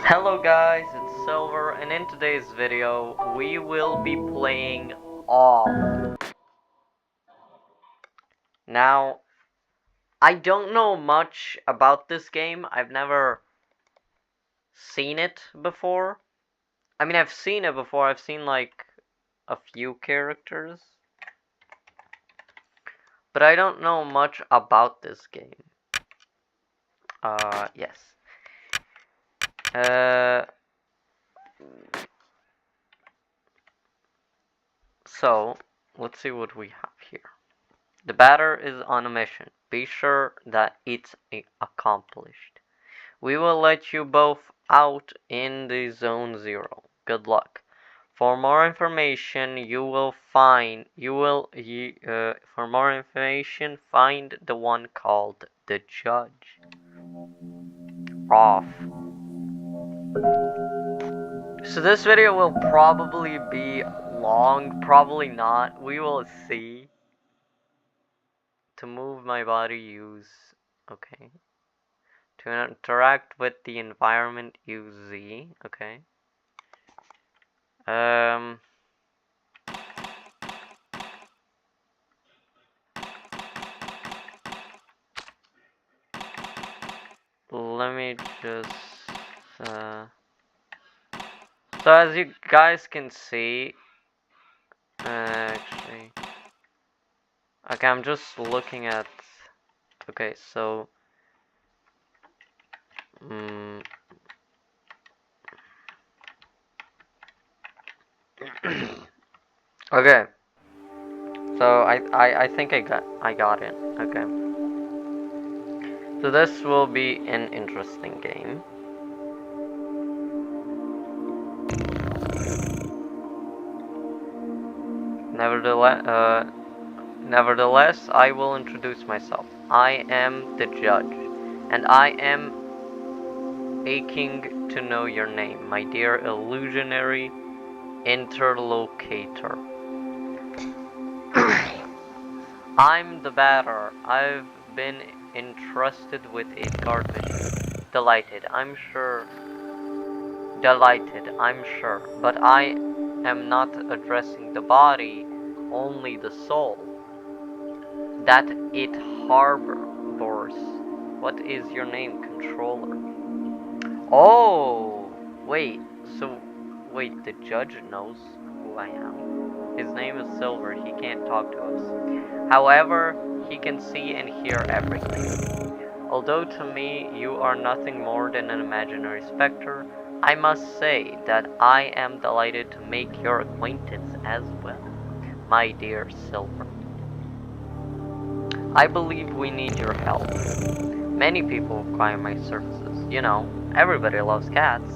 Hello guys, it's Silver, and in today's video we will be playing Off. Now, I don't know much about this game. I've never seen it before. I mean, I've seen it before. I've seen like a few characters, but I don't know much about this game. Yes. So let's see what we have here. The batter is on a mission. Be sure that it's accomplished. We will let you both out in the Zone Zero. Good luck. For more information, find the one called The Judge. Off. So this video will probably be long, probably not. We will see. To move my body, use okay. To interact with the environment, use Z. Okay. Let me just so as you guys can see, actually, okay, I'm just looking at, okay, so, okay, so I think I got it, okay, so this will be an interesting game. Nevertheless, I will introduce myself. I am the judge, and I am aching to know your name, my dear illusionary interlocutor. I'm the batter. I've been entrusted with a guard mission. Delighted, I'm sure, but I am not addressing the body, only the soul that it harbors. What is your name, controller? Oh, wait, the judge knows who I am. His name is Silver. He can't talk to us. However, he can see and hear everything. Although to me you are nothing more than an imaginary specter, I must say that I am delighted to make your acquaintance as well, my dear Silver. I believe we need your help. Many people require my services. You know, everybody loves cats.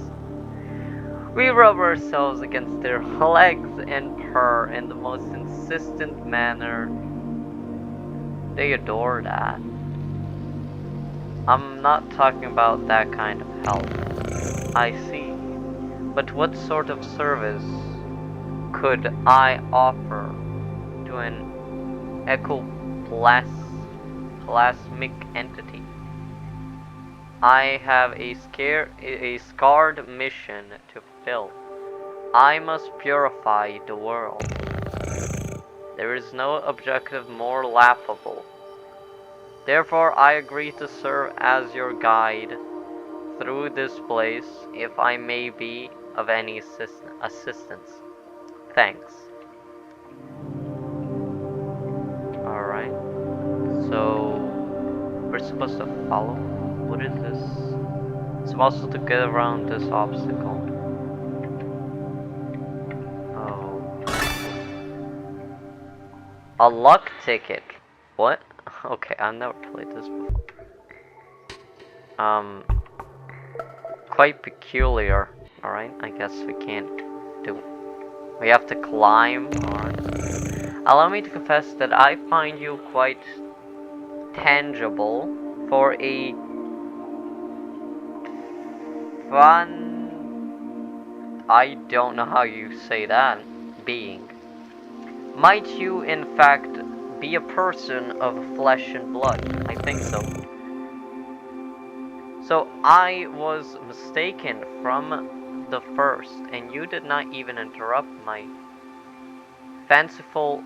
We rub ourselves against their legs and purr in the most insistent manner. They adore that. I'm not talking about that kind of help. I see. But what sort of service could I offer to an ectoplasmic entity? I have a scarred mission to fulfill. I must purify the world. There is no objective more laughable. Therefore, I agree to serve as your guide through this place, if I may be of any assistance. Thanks. Alright. So, we're supposed to follow? What is this? It's supposed to get around this obstacle. Oh. A luck ticket. What? Okay, I've never played this before. Quite peculiar. Alright, I guess we can't do it. We have to climb. Alright. Allow me to confess that I find you quite tangible for a fun... I don't know how you say that. Being. Might you, in fact, be a person of flesh and blood? I think so. So I was mistaken from the first, and you did not even interrupt my fanciful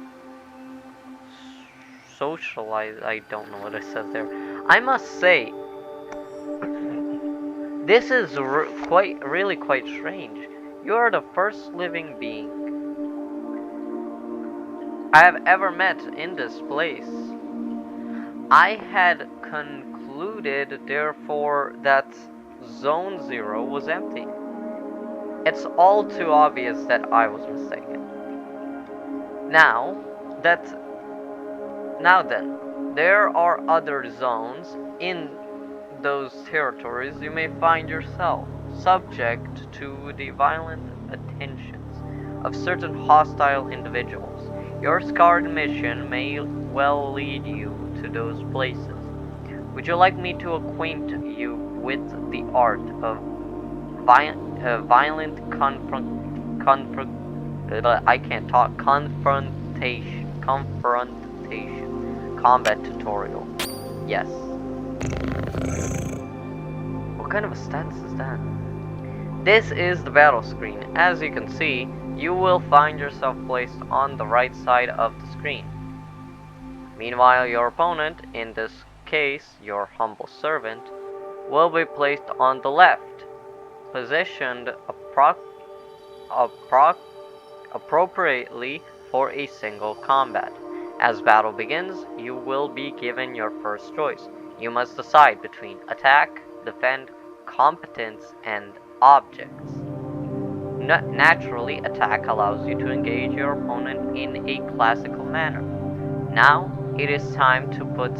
socialize. I don't know what I said there. I must say, this is really quite strange. You are the first living being I have ever met in this place. I had concluded, therefore, that Zone Zero was empty. It's all too obvious that I was mistaken. Now that Now then, there are other zones in those territories you may find yourself subject to the violent attentions of certain hostile individuals. Your scarred mission may well lead you to those places. Would you like me to acquaint you with the art of violent confrontation? Combat tutorial. Yes. What kind of a stance is that? This is the battle screen. As you can see, you will find yourself placed on the right side of the screen. Meanwhile, your opponent, in this case your humble servant, will be placed on the left, positioned appropriately for a single combat. As battle begins, you will be given your first choice. You must decide between attack, defend, competence, and objects. Naturally, attack allows you to engage your opponent in a classical manner. Now, it is time to put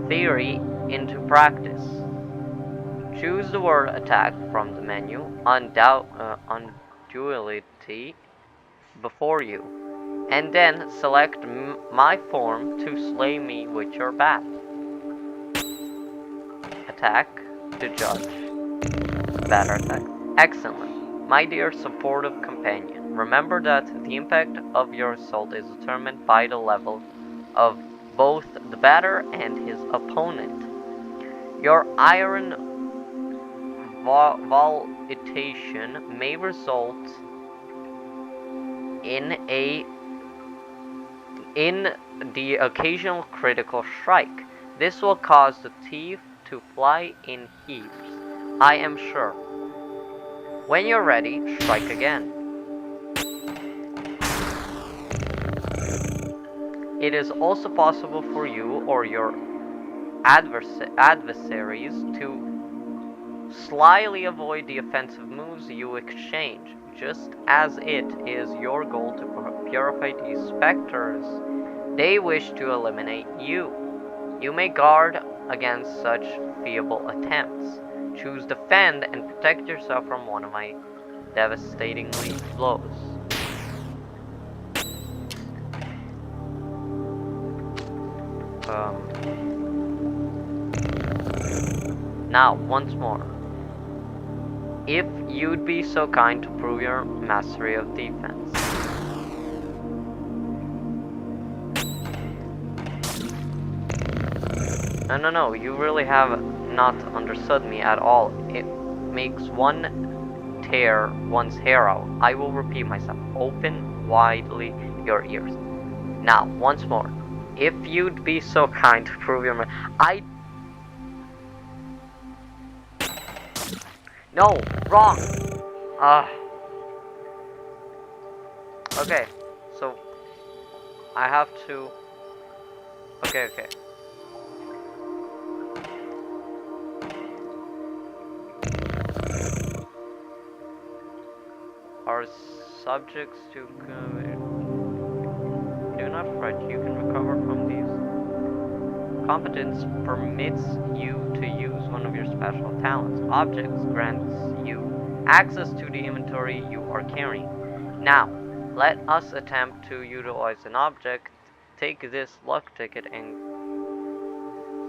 theory into practice. Choose the word attack from the menu, unduality before you, and then select my form to slay me with your bat. Attack to judge. Batter attack. Excellent. My dear supportive companion, remember that the impact of your assault is determined by the level of both the batter and his opponent. Your iron volitation may result in the occasional critical strike. This will cause the teeth to fly in heaps, I am sure. When you're ready, strike again. It is also possible for you or your adversaries to slyly avoid the offensive moves you exchange, just as it is your goal to purify these specters. They wish to eliminate you. You may guard against such feeble attempts. Choose defend and protect yourself from one of my devastatingly blows. Now, once more. If you'd be so kind to prove your mastery of defense. No, you really have not understood me at all. It makes one tear one's hair out. I will repeat myself. Open widely your ears. Now, once more. If you'd be so kind to prove your No, wrong! Okay, so I have to... Okay. Our subjects to... Do not fret, you can recover from these. Competence permits you to use one of your special talents. Objects grants you access to the inventory you are carrying. Now, let us attempt to utilize an object. Take this luck ticket and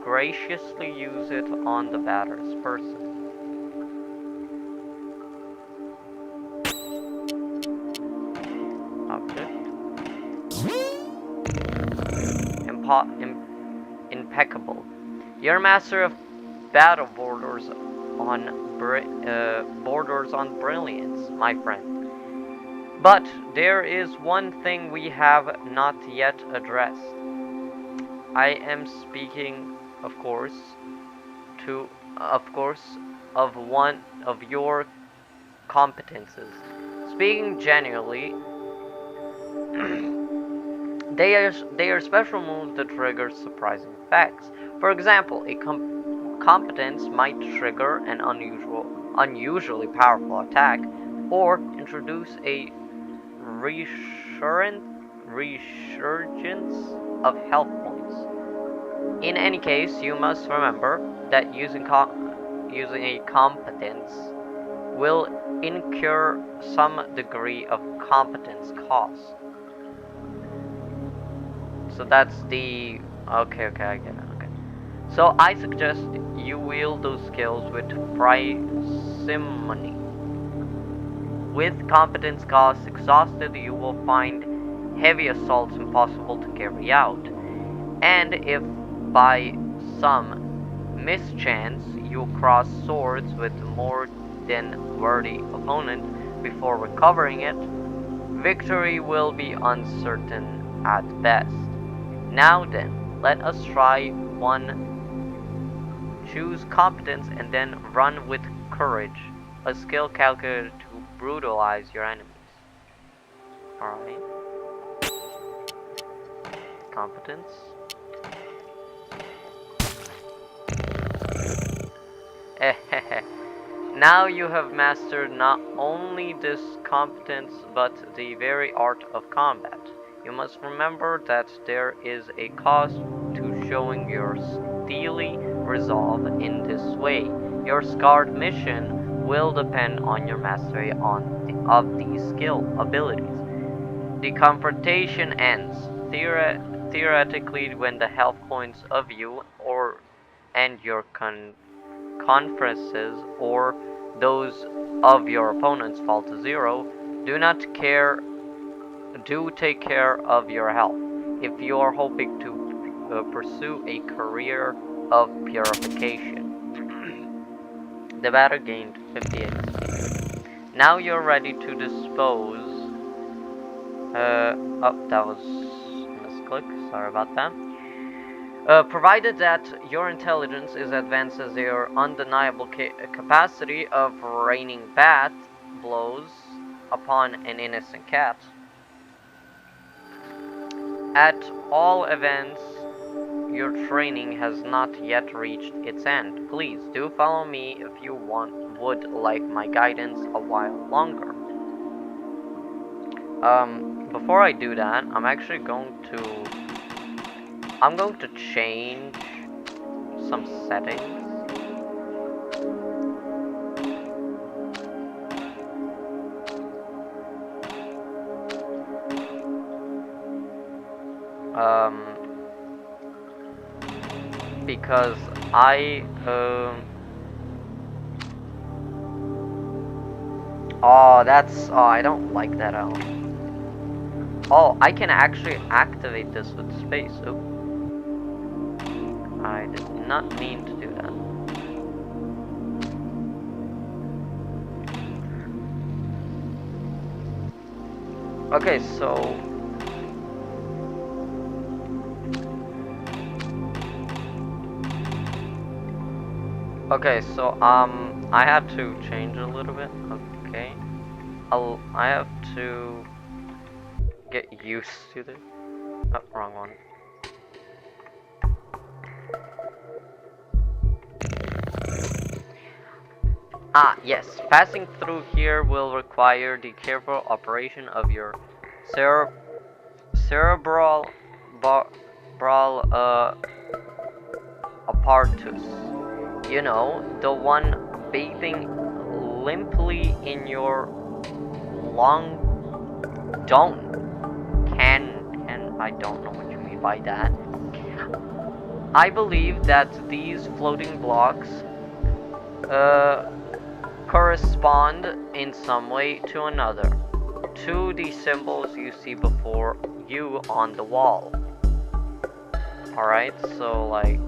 graciously use it on the batter's person. Object. Impeccable. Your master of battle borders on brilliance, my friend. But there is one thing we have not yet addressed. I am speaking, of course, of one of your competences. Speaking generally, they are special moves that trigger surprising effects. For example, a competence might trigger an unusually powerful attack, or introduce a resurgence of health points. In any case, you must remember that using a competence will incur some degree of competence cost. So that's the... Okay, I get it, okay. So I suggest you wield those skills with parsimony. With competence costs exhausted, you will find heavy assaults impossible to carry out. And if by some mischance you cross swords with more than worthy opponent before recovering it, victory will be uncertain at best. Now then, let us try one. Choose competence and then run with courage, a skill calculated to brutalize your enemies. Alright. Competence. Now you have mastered not only this competence but the very art of combat. You must remember that there is a cost to showing your steely resolve in this way. Your scarred mission will depend on your mastery of these skill abilities. The confrontation ends theoretically when the health points of you and your conferences or those of your opponents fall to 0. Do take care of your health if you are hoping to pursue a career of purification. The batter gained 58 speed. Now you're ready to dispose. Oh, that was a misclick. Sorry about that. Provided that your intelligence is advanced as your undeniable capacity of raining bat blows upon an innocent cat. At all events, your training has not yet reached its end. Please do follow me if you would like my guidance a while longer. Before I do that, I'm going to change some settings. Because I I don't like that at all. Oh, I can actually activate this with space. Oh, I did not mean to do that. Okay, so I had to change a little bit. Okay, I have to get used to this. Oh, wrong one. Ah, yes. Passing through here will require the careful operation of your cerebral apparatus. You know, the one bathing limply in your long I don't know what you mean by that. I believe that these floating blocks correspond in some way to another, to the symbols you see before you on the wall. Alright, so like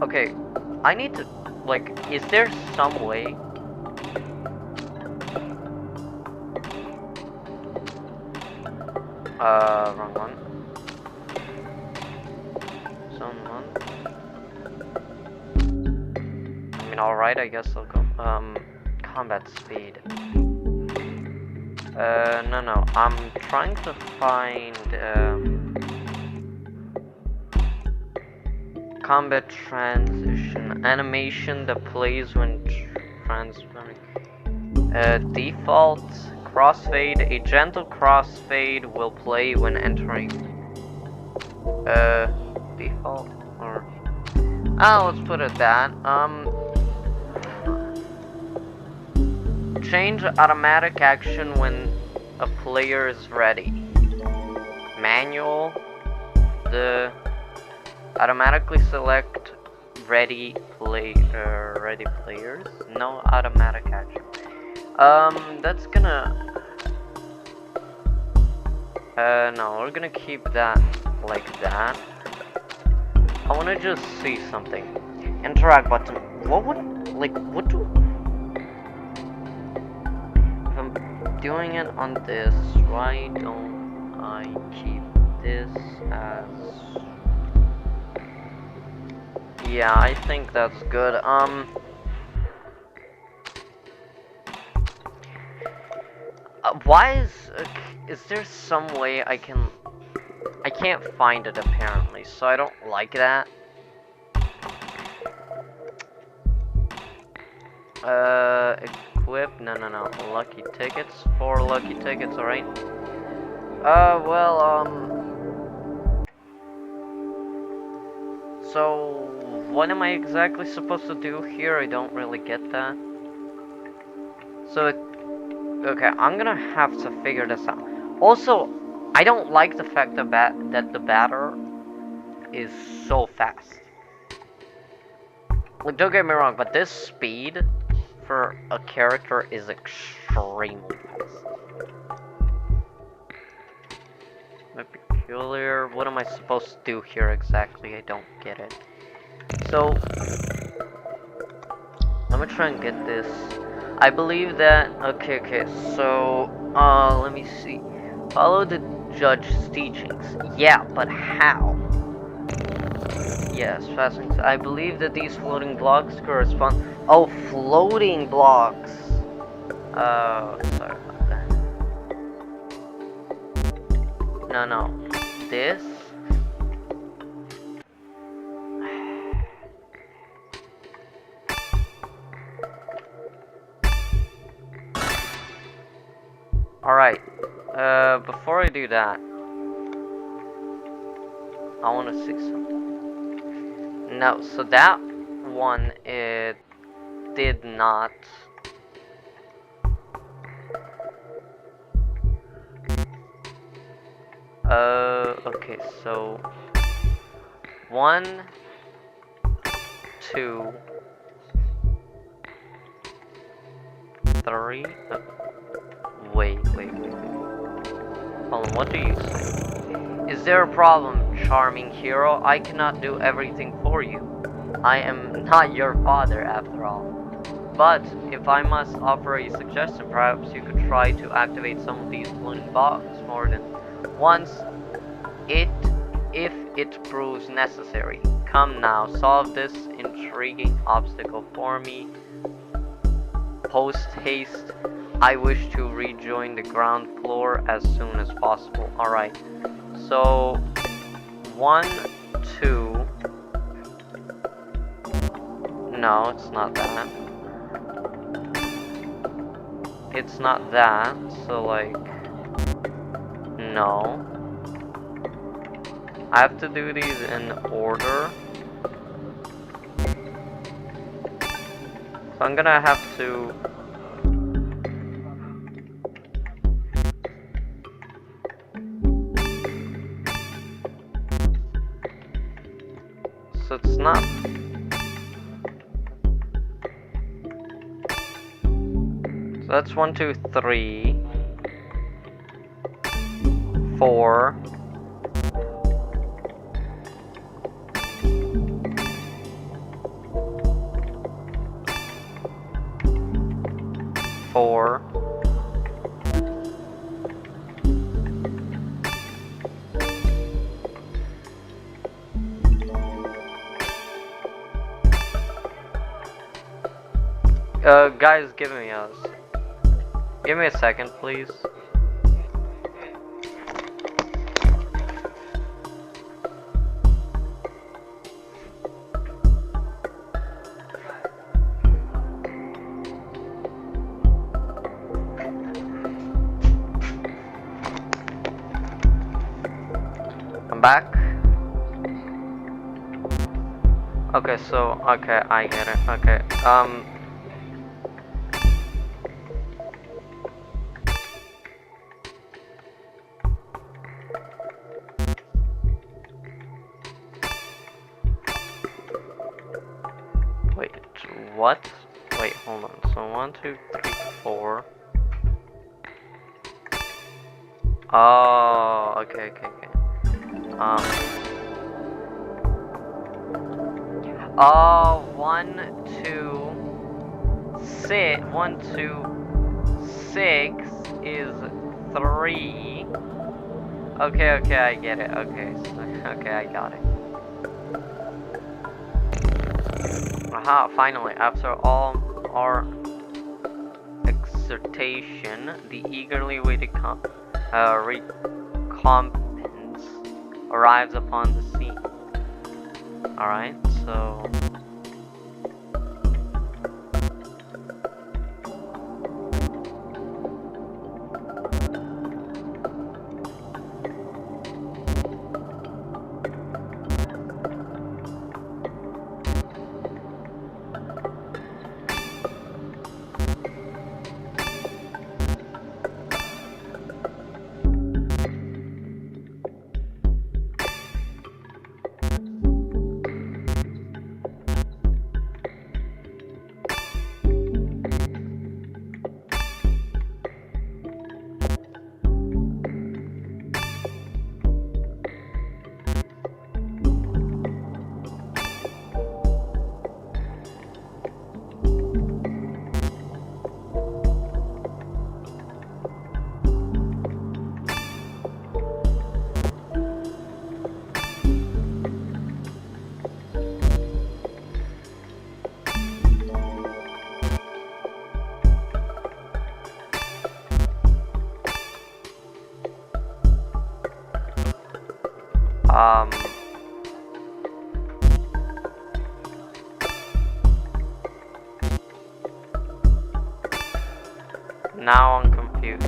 Okay, I need to, like, is there some way? Wrong one. Someone. I mean, alright, I guess I'll go. Combat speed. No. I'm trying to find, combat transition. Animation that plays when transferring. Default crossfade. A gentle crossfade will play when entering. Default or. Let's put it that. Change automatic action when a player is ready. Manual. The automatically select ready players. No automatic action. That's gonna. No, we're gonna keep that like that. I wanna just see something. Interact button. What do? If I'm doing it on this, why don't I keep this as? Yeah, I think that's good. Why is there some way I can't find it apparently, so I don't like that. Equip, no. Lucky tickets, 4 lucky tickets, alright. So what am I exactly supposed to do here? I don't really get that. So, okay, I'm gonna have to figure this out. Also, I don't like the fact that the batter is so fast. Like, don't get me wrong, but this speed for a character is extremely fast. Peculiar. What am I supposed to do here exactly? I don't get it. So, let me try and get this. I believe that. Okay. So, let me see. Follow the judge's teachings. Yeah, but how? Yes, fascinating. I believe that these floating blocks correspond. Oh, floating blocks. Sorry about that. No. This. Alright. Before I do that, I want to see something. No, so that one, it did not. Okay, so 1, 2, 3. Wait. Hold on, what do you say? Is there a problem, charming hero? I cannot do everything for you. I am not your father, after all. But if I must offer a suggestion, perhaps you could try to activate some of these floating blocks more than once, if it proves necessary. Come now, solve this intriguing obstacle for me. Post haste. I wish to rejoin the ground floor as soon as possible. Alright. So 1, 2. No, it's not that. It's not that. So like, no. I have to do these in order. So I'm gonna have to. So it's not. So that's 1, 2, 3, 4. 4. Guys, give me a second, please. I'm back. Okay, so, okay, I get it. Okay, wait, what? Wait, hold on. So 1, 2, 3, 4. Oh, okay. Oh, 1, 2, 6. 1, 2, 6 is 3. Okay, I get it. Okay, okay, I got it. Aha, finally, after all our exhortation, the eagerly waited recompense arrives upon the scene. Alright, so... Now I'm confused.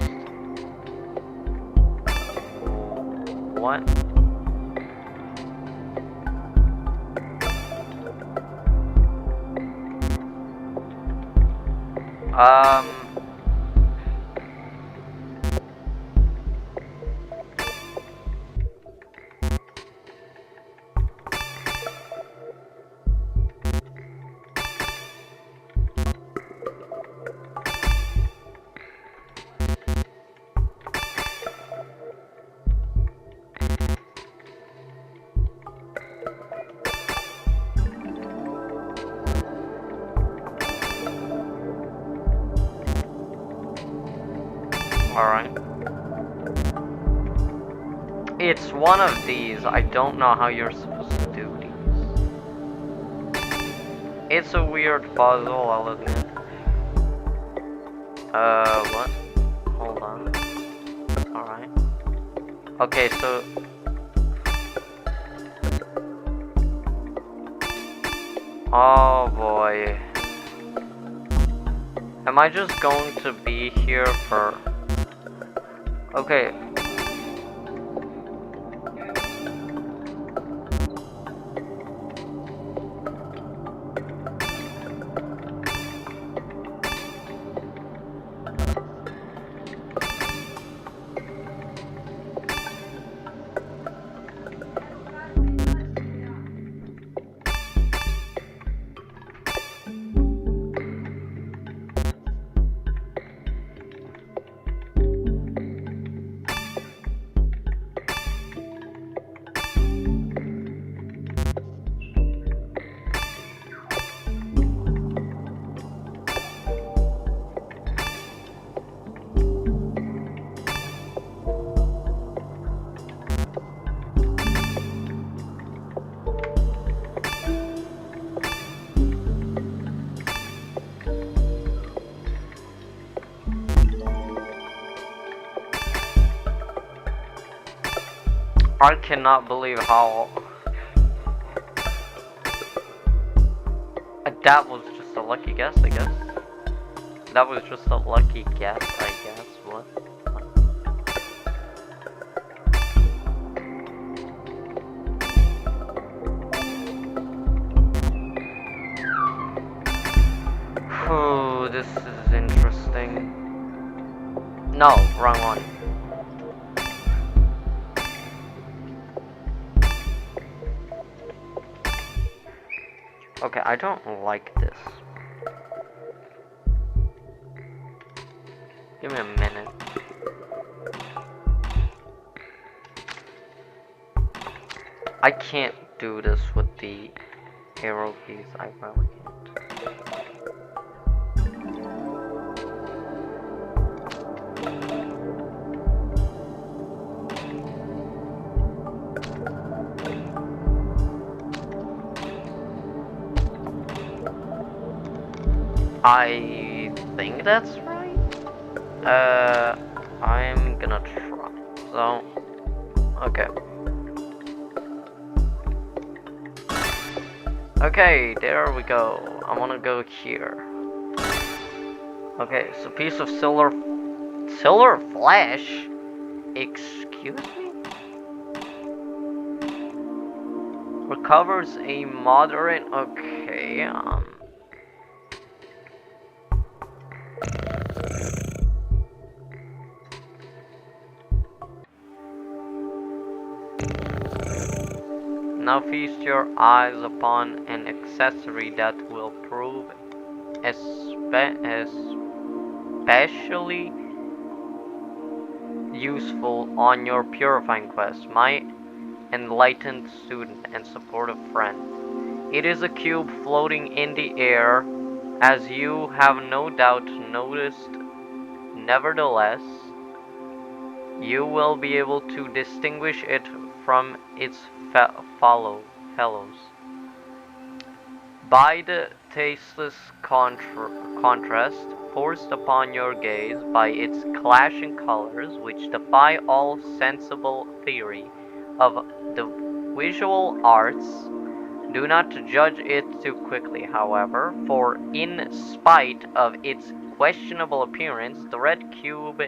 What? Alright. It's one of these. I don't know how you're supposed to do these. It's a weird puzzle, I'll admit. What? Hold on. Alright. Okay, so... Oh boy. Am I just going to be here for... Okay. I cannot believe how... That was just a lucky guess, I guess. That was just a lucky guess, I guess. What? Oh, this is interesting. No, wrong one. Okay, I don't like this. Give me a minute. I can't do this with the arrow keys. I really can't. I think that's right. I'm gonna try. So, okay. Okay, there we go. I wanna go here. Okay, so piece of silver flesh? Excuse me? Recovers a moderate, okay, now feast your eyes upon an accessory that will prove especially useful on your purifying quest, my enlightened student and supportive friend. It is a cube floating in the air, as you have no doubt noticed. Nevertheless, you will be able to distinguish it from its fellows by the tasteless contrast forced upon your gaze by its clashing colors, which defy all sensible theory of the visual arts. Do not judge it too quickly, however, for in spite of its questionable appearance, the red cube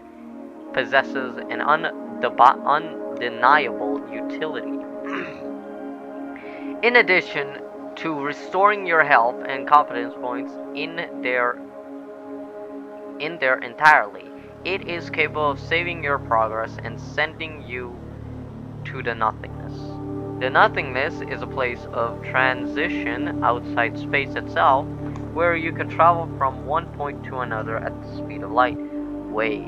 possesses an undeniable utility. In addition to restoring your health and confidence points in their entirely, it is capable of saving your progress and sending you to the nothingness. The nothingness is a place of transition outside space itself, where you can travel from one point to another at the speed of light. Wait,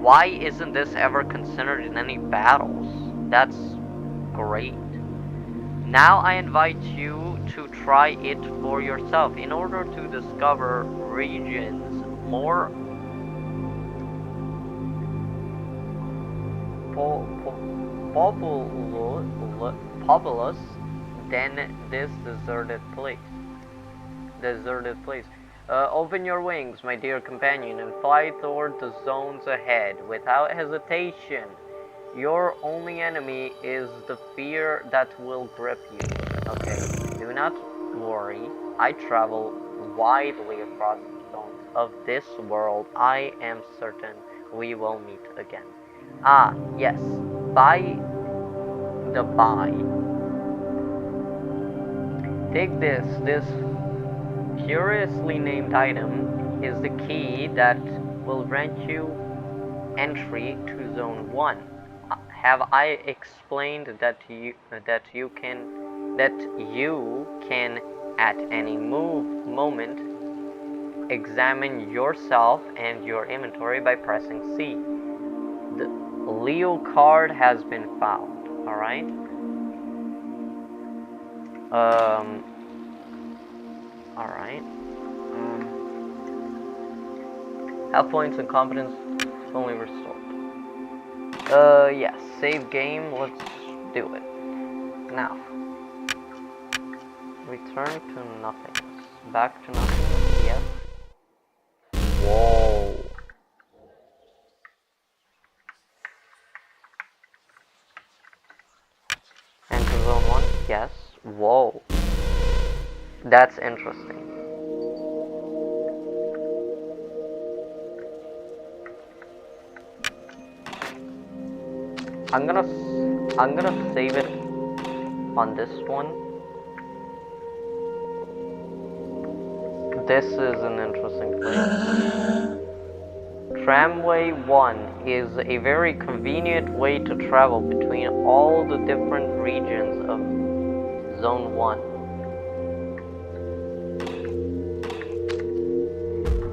why isn't this ever considered in any battles? That's great. Now I invite you to try it for yourself in order to discover regions more populous than this deserted place. Open your wings, my dear companion, and fly toward the zones ahead without hesitation. Your only enemy is the fear that will grip you. Okay, do not worry. I travel widely across the zones of this world. I am certain we will meet again. Ah, yes. By the by, take this. This curiously named item is the key that will grant you entry to Zone 1. Have I explained that you can at any moment examine yourself and your inventory by pressing C? The Leo card has been found. All right. All right. Health points and confidence only restored. Yes, save game, let's do it. Now, return to nothingness. Back to nothingness, yes. Whoa. Yes. Whoa. That's interesting. I'm gonna save it on this one. This is an interesting place. Tramway 1 is a very convenient way to travel between all the different regions of Zone 1.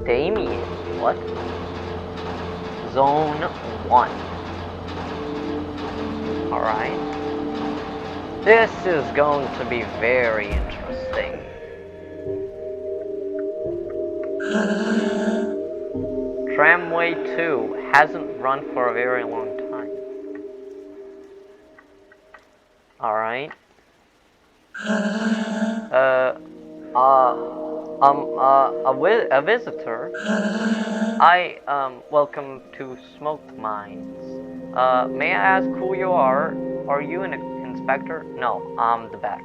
Damien, what? Zone 1. Alright. This is going to be very interesting. Tramway 2 hasn't run for a very long time. Alright. A visitor. Welcome to Smoked Mines. May I ask who you are? Are you an inspector? No, I'm the Bat.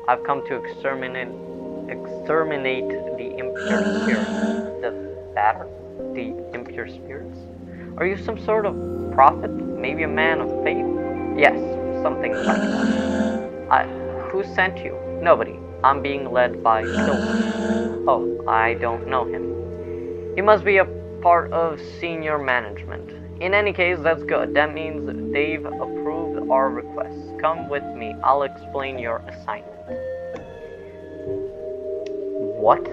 I've come to exterminate the impure spirits. The Batter? The impure spirits? Are you some sort of prophet? Maybe a man of faith? Yes, something like that. Who sent you? Nobody. I'm being led by Silver. Oh, I don't know him. He must be a part of senior management. In any case, that's good. That means they've approved our requests. Come with me. I'll explain your assignment. What?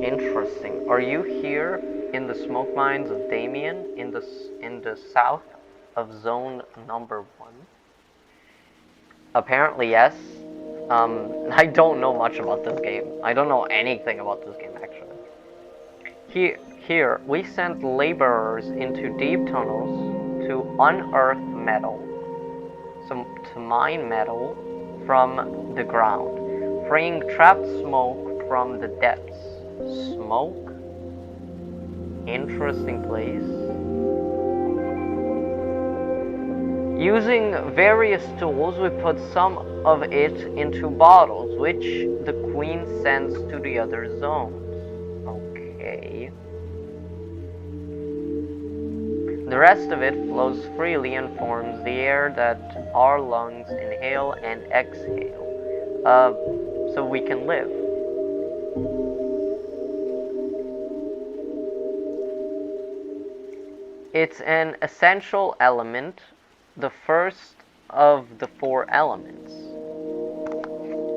Interesting. Are you here in the smoke mines of Damien in the south of zone number 1? Apparently yes. I don't know much about this game. I don't know anything about this game actually. Here we sent laborers into deep tunnels to unearth metal, to mine metal from the ground, freeing trapped smoke from the depths. Smoke? Interesting place. Using various tools, we put some of it into bottles, which the Queen sends to the other zones. Okay. The rest of it flows freely and forms the air that our lungs inhale and exhale, so we can live. It's an essential element, the first of the 4 elements.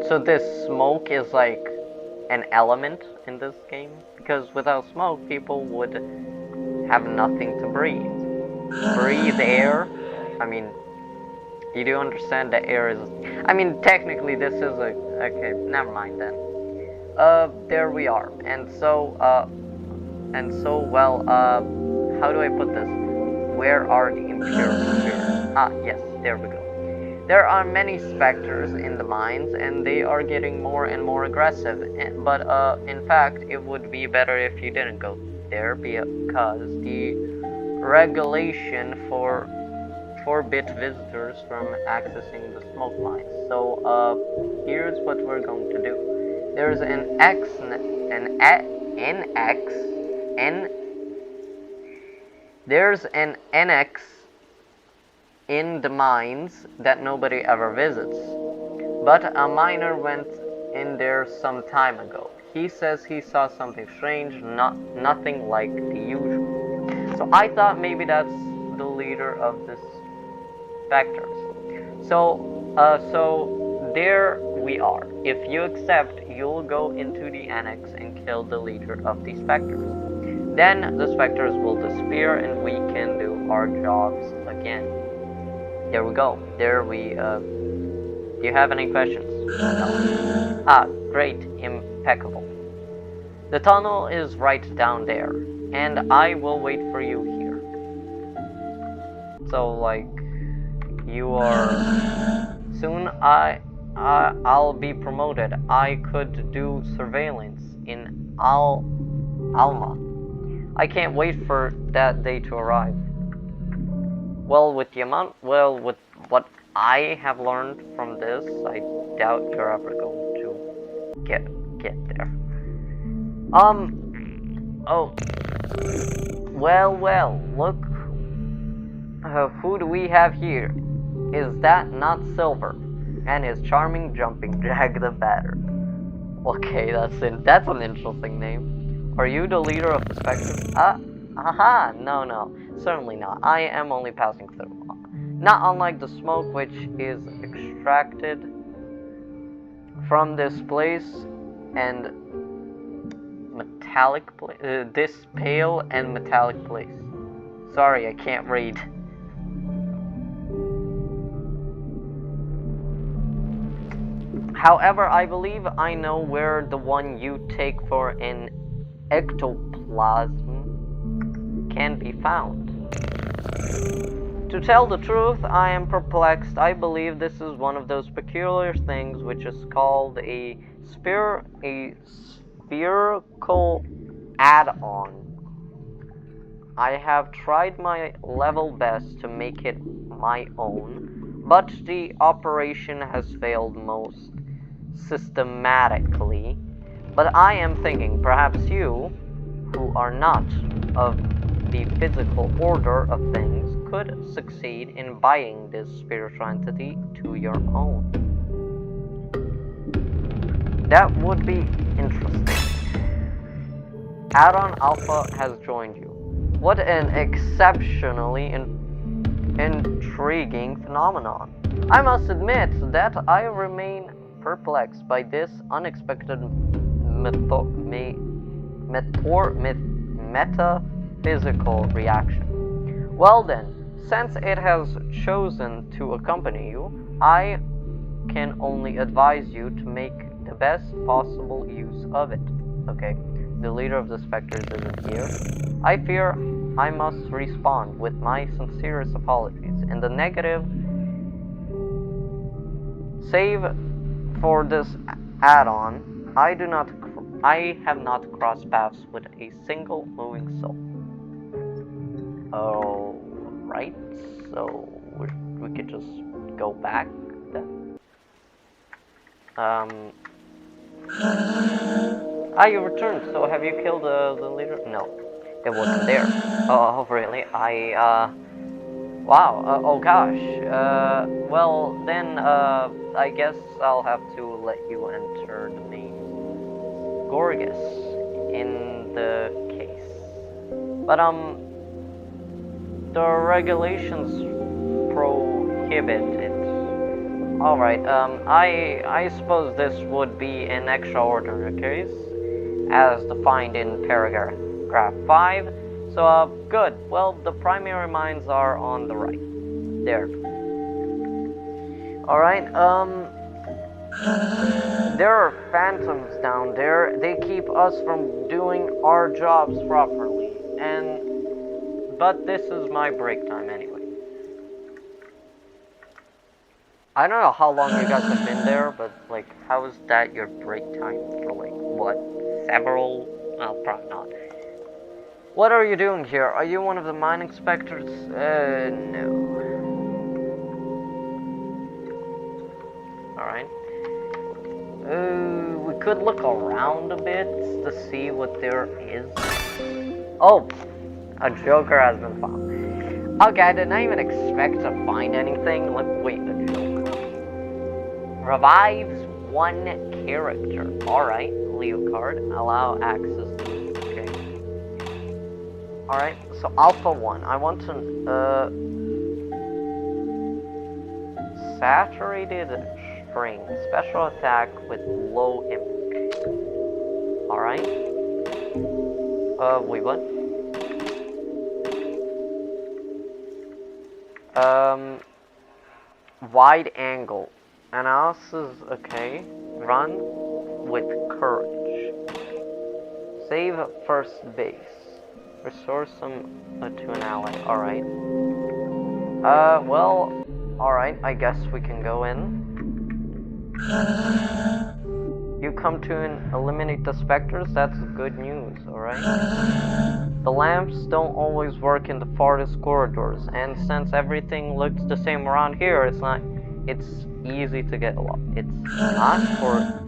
So this smoke is like an element in this game, because without smoke people would have nothing to breathe. Breathe air, I mean, you do understand that air is, I mean, technically this is a, okay, never mind then. There we are, and so, well, how do I put this? Where are the impure spirits? Ah, yes, there we go. There are many specters in the mines, and they are getting more and more aggressive. But in fact, it would be better if you didn't go there, because the regulation forbid visitors from accessing the smoke mines. So here's what we're going to do. There's There's an annex in the mines that nobody ever visits, but a miner went in there some time ago. He says he saw something strange, nothing like the usual. So I thought maybe that's the leader of this specters. So there we are. If you accept, you'll go into the annex and kill the leader of the specters. Then the specters will disappear and we can do our jobs again. There we go. There we, do you have any questions? No. Ah, great. Impeccable. The tunnel is right down there, and I will wait for you here. So, like, you are... Soon I'll be promoted. I could do surveillance in Alma. I can't wait for that day to arrive. Well, with what I have learned from this. I doubt you're ever going to get there. Oh. Well, look. Who do we have here? Is that not Silver? And his charming jumping Jack the Batter. Okay, that's an interesting name. Are you the leader of the Spectres? Aha! No, certainly not. I am only passing through. Not unlike the smoke which is extracted from this place and metallic this pale and metallic place. Sorry, I can't read. However, I believe I know where the one you take for an ectoplasm can be found. To tell the truth, I am perplexed. I believe this is one of those peculiar things which is called a spherical add-on. I have tried my level best to make it my own, but the operation has failed most systematically. But I am thinking perhaps you, who are not of the physical order of things, could succeed in buying this spiritual entity to your own. That would be interesting. Add-on Alpha has joined you. What an exceptionally intriguing phenomenon. I must admit that I remain perplexed by this unexpected metaphysical reaction. Well then, since it has chosen to accompany you, I can only advise you to make the best possible use of it. Okay, the leader of the Spectres isn't here. I fear I must respond with my sincerest apologies. In the negative, save for this add-on, I have not crossed paths with a single moving soul. Alright, so we could just go back then. You returned, so have you killed the leader? No, it wasn't there. Oh, really? Wow, oh gosh. Well, then, I guess I'll have to let you enter the main Gorgas in the case. But, the regulations prohibit it. Alright, I suppose this would be an extraordinary case, as defined in paragraph 5. So, good. Well, the primary mines are on the right. There. Alright, there are phantoms down there. They keep us from doing our jobs properly. But this is my break time anyway. I don't know how long you guys have been there, but, like, how is that your break time for, like, what, several? Well, probably not. What are you doing here? Are you one of the mining specters? No. Alright. We could look around a bit to see what there is. Oh! A Joker has been found. Okay, I did not even expect to find anything. Like, wait, a Joker. Revives one character. Alright, Leo card. Allow access to. Okay. Alright, so Alpha 1. I want to. Saturated string. Special attack with low impact. Alright. Wait, what? Wide angle. Analysis, okay. Run with courage. Save first base. Restore some to an ally. Alright. Well, alright, I guess we can go in. You come to eliminate the specters, that's good news, alright? The lamps don't always work in the farthest corridors, and since everything looks the same around here, it's not it's easy to get lost. It's not, or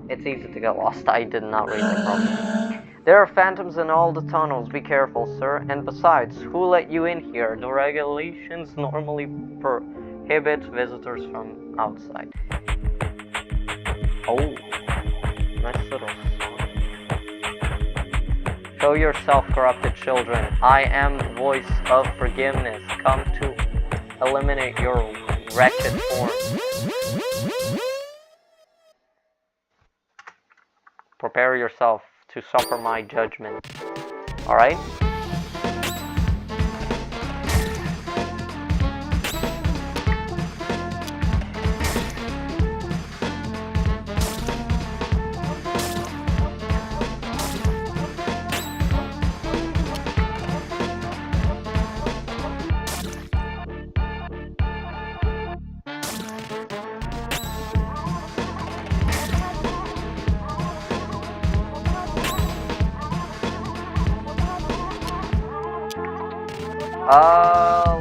it's easy to get lost. I did not read the problem. There are phantoms in all the tunnels. Be careful, sir. And besides, who let you in here? The regulations normally prohibit visitors from outside. Oh, nice little song. Show yourself, corrupted children. I am the voice of forgiveness. Come to eliminate your wretched form. Prepare yourself to suffer my judgment. Alright?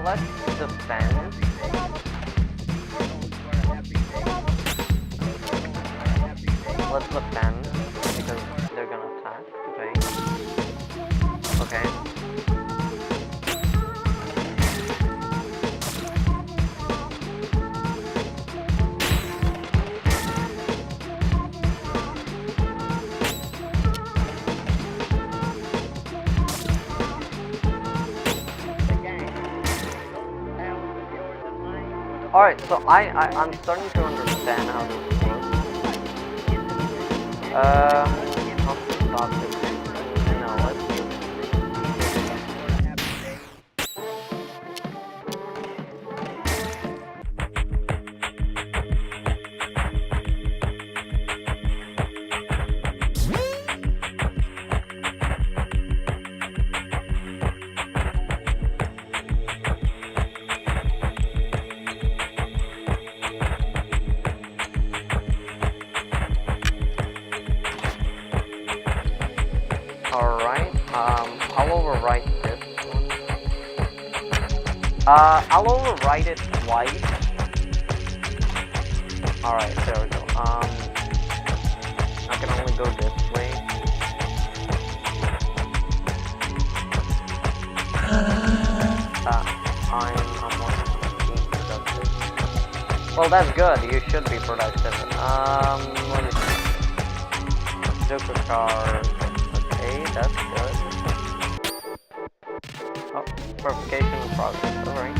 Let's defend. Let's defend, because they're gonna attack, okay? Okay. Alright, so I'm starting to understand how this works. How to stop this? No, let's do I'll overwrite this one. I'll overwrite it twice. Alright, there we go. I can only go this way. I'm not being productive. Well, that's good. You should be productive. Let me see. Joker card. Okay, that's good. Oh, verification in progress. Alright.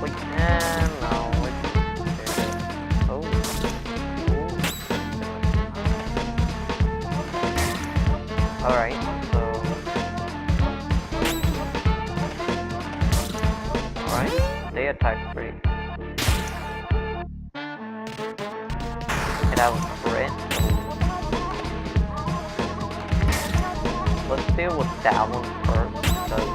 We can now. Oh. Alright, so. Alright, they attack free. Get out crit. Let's deal with that one first, because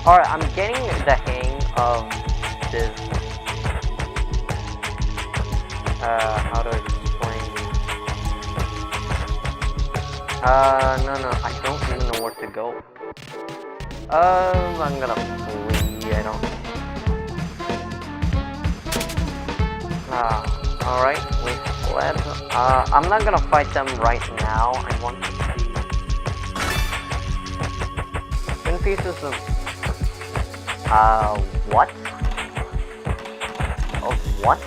alright, I'm getting the hang of this, how to explain, no, I don't even know where to go. I'm gonna flee, I don't. Alright, we fled. I'm not gonna fight them right now. I want to see 10 pieces of what? Of what?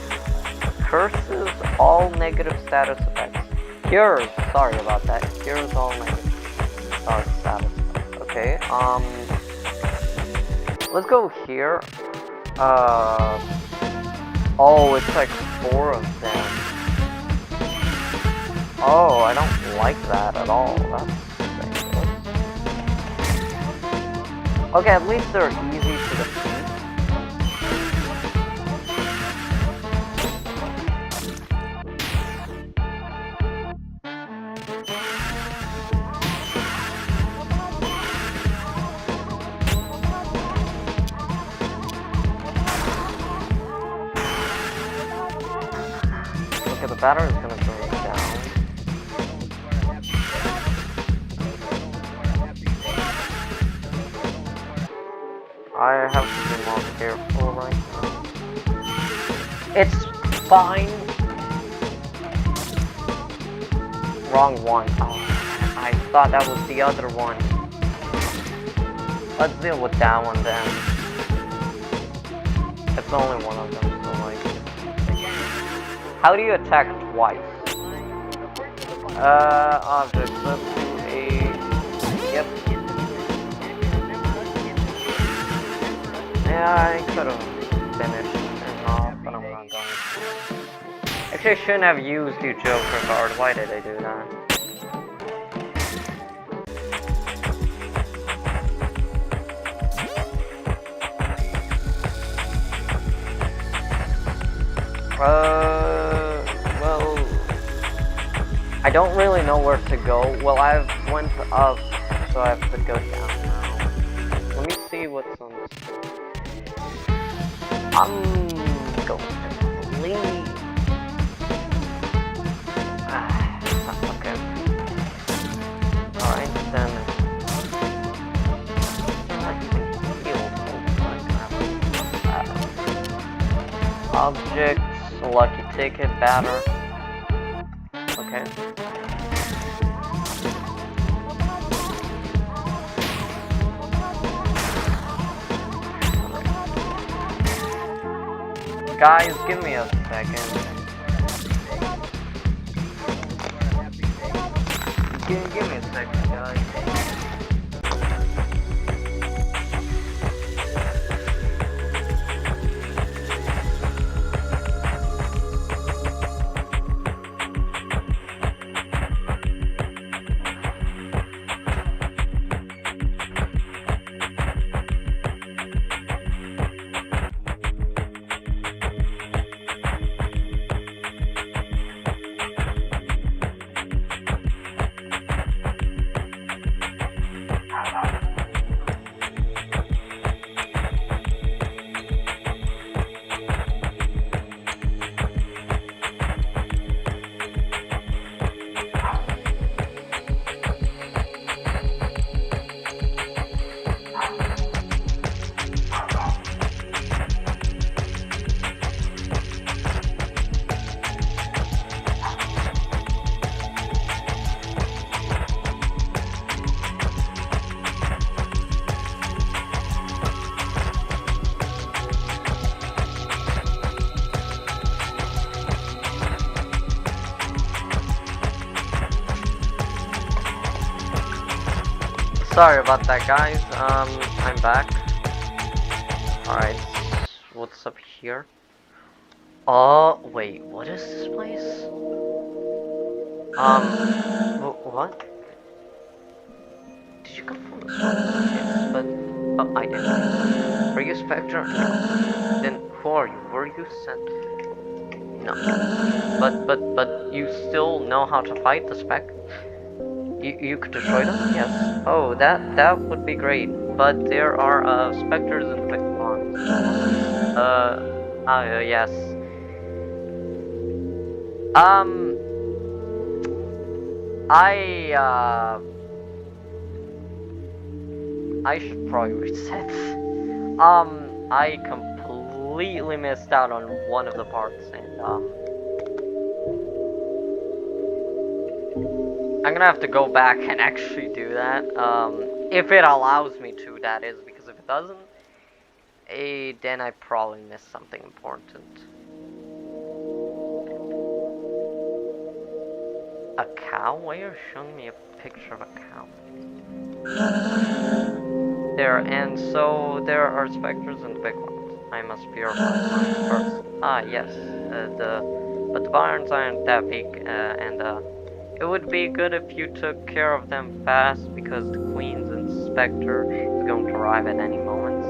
Curses all negative status effects. Cures, sorry about that. Cures all negative status effects. Okay, let's go here. Oh, it's like 4 of them. Oh, I don't like that at all. That's ridiculous. Okay, at least they're easy to defeat. Okay, the battery is gonna go down. careful right now. It's fine. Wrong one. Oh, I thought that was the other one. Let's deal with that one then. It's only one of them, so like... How do you attack twice? Objects. Let's do a... Yep. Yeah, I could have finished it off, but I'm not going to. Actually, I shouldn't have used the Joker card. Why did I do that? Well, I don't really know where to go. Well, I've went up, so I have to go down now. Let me see what's on this. I'm going to leave. Okay. Alright, then. Objects, lucky ticket, batter. Okay. Guys, give me a second. Give me a second, guys. Sorry about that, guys. I'm back. Alright, what's up here? Oh, wait, what is this place? What? Did you come from the yes, but... Oh, I didn't. Are you Spectre? No. Then who are you? Were you sent? No. But you still know how to fight the Spectre? You could destroy them? Yes. Oh, that would be great. But there are specters and Vectons. Yes. I should probably reset. I completely missed out on one of the parts, and I'm gonna have to go back and actually do that, if it allows me to, that is, because if it doesn't, then I probably missed something important. A cow? Why are you showing me a picture of a cow? There, and so there are specters and big ones. I must purify mine first. Ah, yes, but the barns aren't that big, and it would be good if you took care of them fast, because the Queen's Inspector is going to arrive at any moment.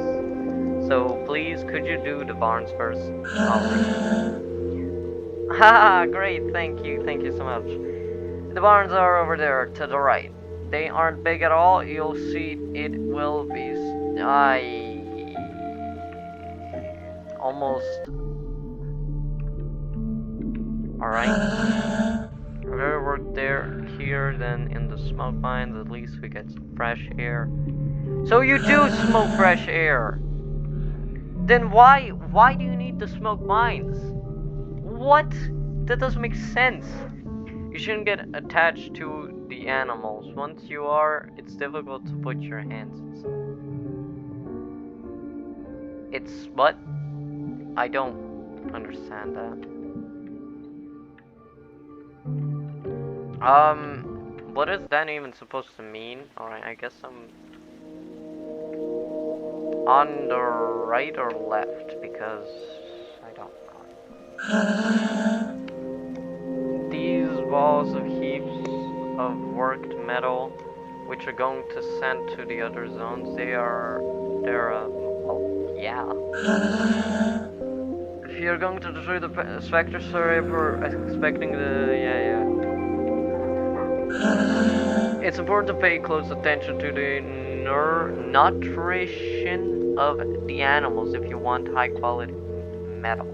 So please, could you do the barns first? Haha, great, thank you so much. The barns are over there, to the right. They aren't big at all, you'll see it will be... almost... Alright. Better work here than in the smoke mines. At least we get some fresh air. So you do smoke fresh air. Then why do you need the smoke mines? What? That doesn't make sense. You shouldn't get attached to the animals. Once you are, it's difficult to put your hands inside. It's what? I don't understand that. What is that even supposed to mean? Alright, I guess I'm on the right or left because I don't know. These balls of heaps of worked metal, which are going to send to the other zones, they're oh, yeah. If you're going to destroy the Spectre server, expecting the, yeah. It's important to pay close attention to the nutrition of the animals if you want high quality metal.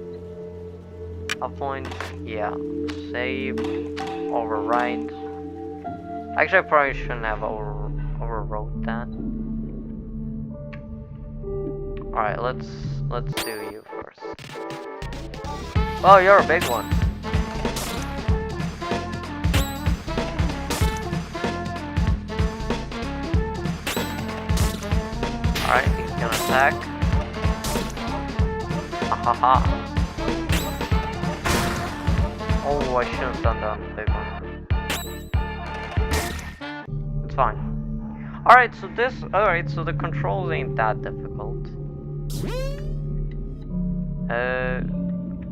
Point, yeah. Save, overwrite. Actually, I probably shouldn't have overwrote that. Alright, let's do you first. Oh, you're a big one. Alright, he's gonna attack. Ahaha. Oh, I shouldn't have done that on the big one. It's fine. Alright, so the controls ain't that difficult.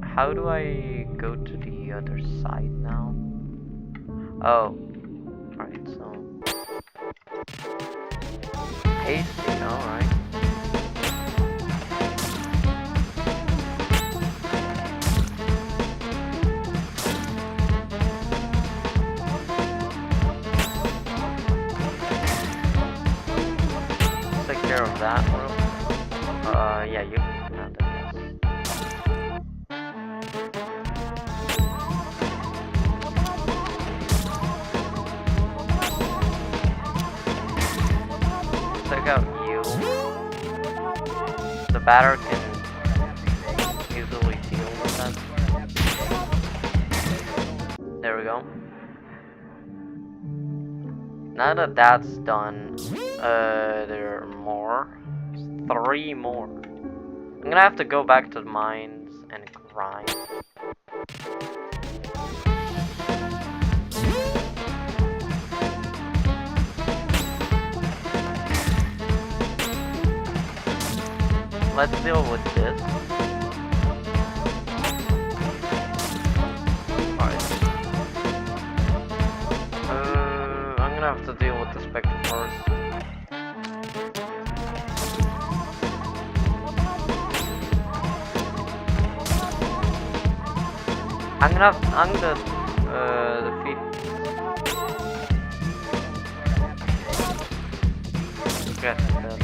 How do I go to the other side now? Oh. Alright, so hasty, alright. Take care of that room. Yeah, you can have that. Take out you. The batter can easily deal with that. There we go. Now that that's done, there are more. There's 3 more. I'm gonna have to go back to the mines and grind. Let's deal with this. Alright. I'm gonna have to deal with the Spectre first. I'm gonna defeat. Get that.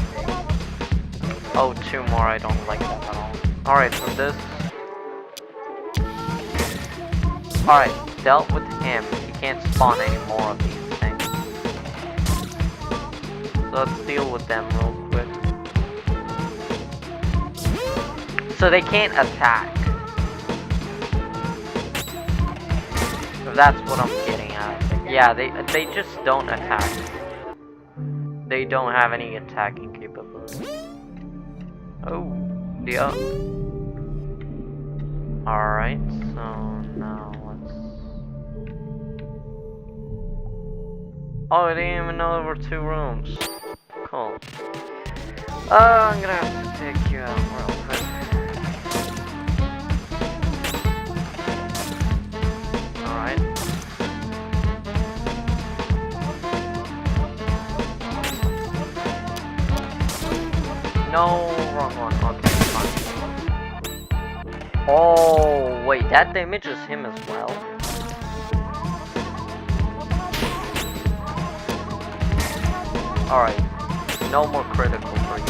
Oh, 2 more, I don't like that at all. Alright, so this... Alright, dealt with him. He can't spawn any more of these things. So let's deal with them real quick. So they can't attack. So that's what I'm getting at. Yeah, they just don't attack. They don't have any attacking capability. Oh, yeah. Alright, so now let's... Oh, I didn't even know there were 2 rooms. Cool. I'm gonna have to take you out real quick. Alright. No, wrong one. Okay, fine. Oh, wait, that damages him as well? Alright, no more critical for you.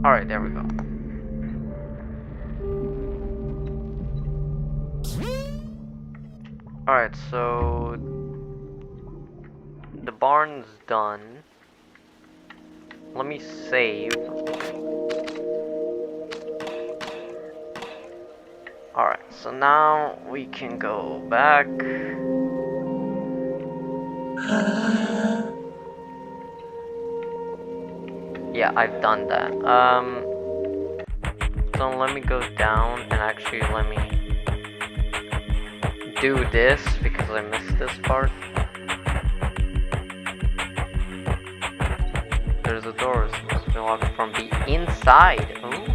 Alright, there we go. Alright, so barn's done. Let me save. Alright, so now we can go back. Yeah, I've done that. So let me go down and actually let me do this because I missed this part. There's a door, it's supposed to be locked from the inside. Ooh.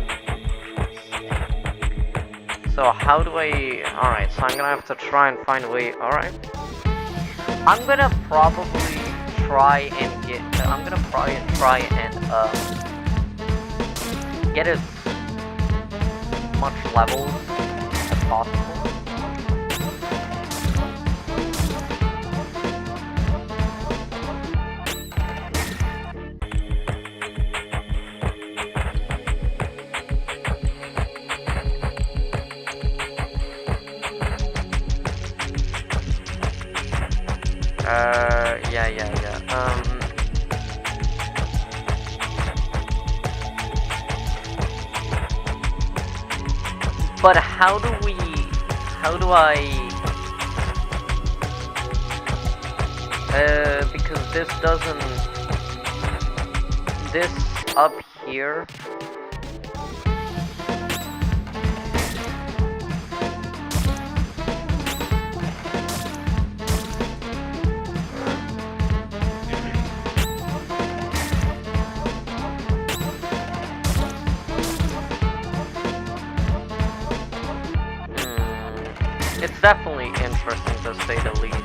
So how do I... Alright, so I'm gonna have to try and find a way... Alright. I'm gonna probably try and get... I'm gonna probably try and get as much levels as possible. Yeah. But how do I, because this up here, it's definitely interesting to say the least.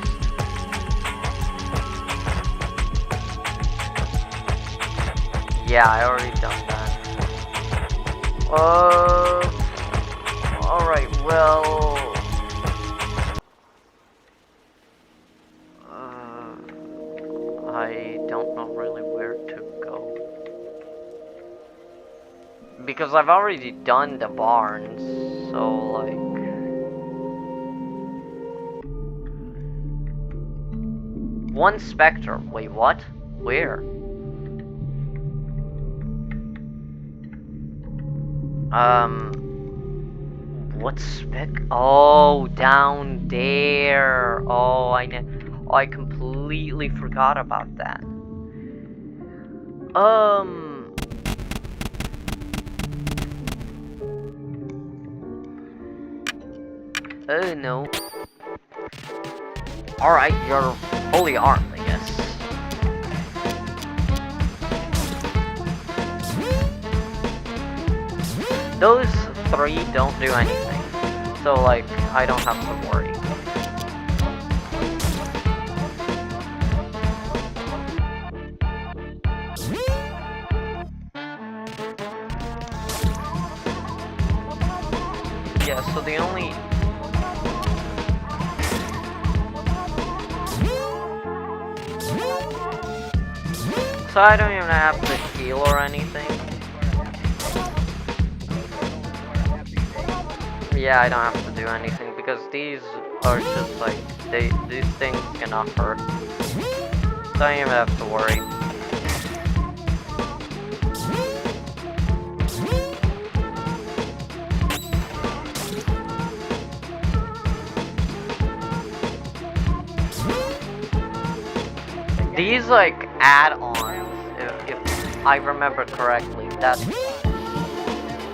Yeah, I already done that. Alright, well... I don't know really where to go. Because I've already done the barns, so like... One specter. Wait, what? Where? What spec? Oh, down there. Oh, I completely forgot about that. Oh no. Alright, you're fully armed, I guess. Those three don't do anything, so like, I don't have to worry. Yeah, so the only... So I don't even have to heal or anything. Yeah, I don't have to do anything because these are just like, these things cannot hurt. So I don't even have to worry. These like add-ons, if I remember correctly,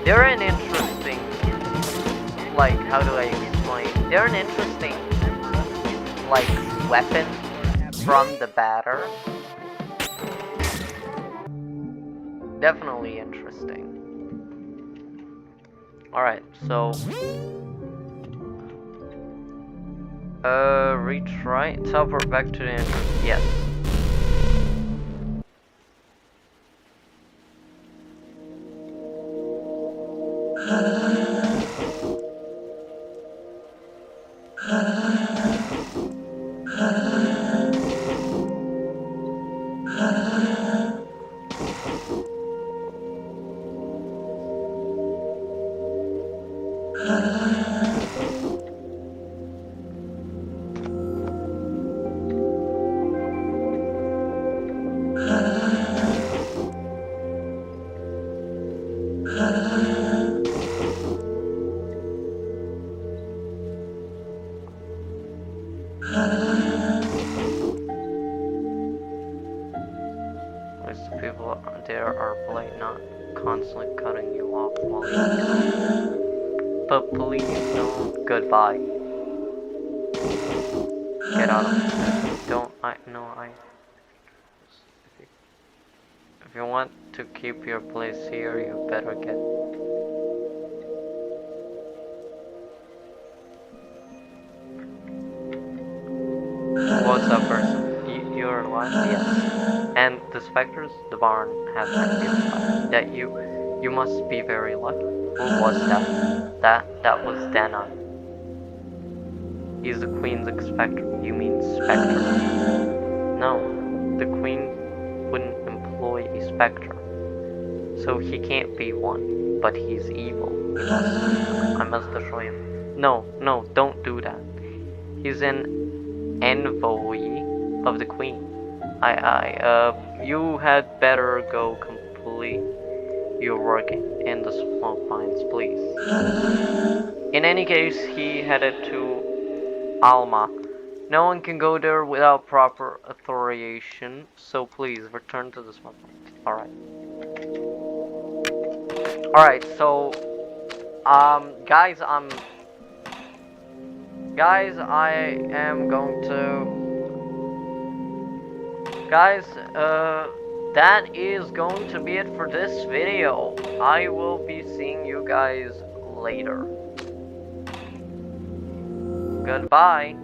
they're an interesting, like, how do I explain? They're an interesting, like, weapon from the batter. Definitely interesting. Alright, so... retry, teleport back to the entrance, yes. people there are polite, not constantly cutting you off while you talk. But please don't. Goodbye. Get out of here. Don't. If you want to keep your place here, you better get. What's that person? You're alive? Yes. And the specters? The barn has activated that you must be very lucky. Who was that? That was Dana. He's the queen's spectre. You mean spectre? No, the queen wouldn't employ a spectre. So he can't be one, but he's evil. I must destroy him. No, don't do that. He's an envoy of the queen. You had better go complete your work in the smoke mines, please. In any case, he headed to Alma. No one can go there without proper authorization, so please return to the smoke mines. Alright, so guys, I am going to that is going to be it for this video. I will be seeing you guys later. Goodbye.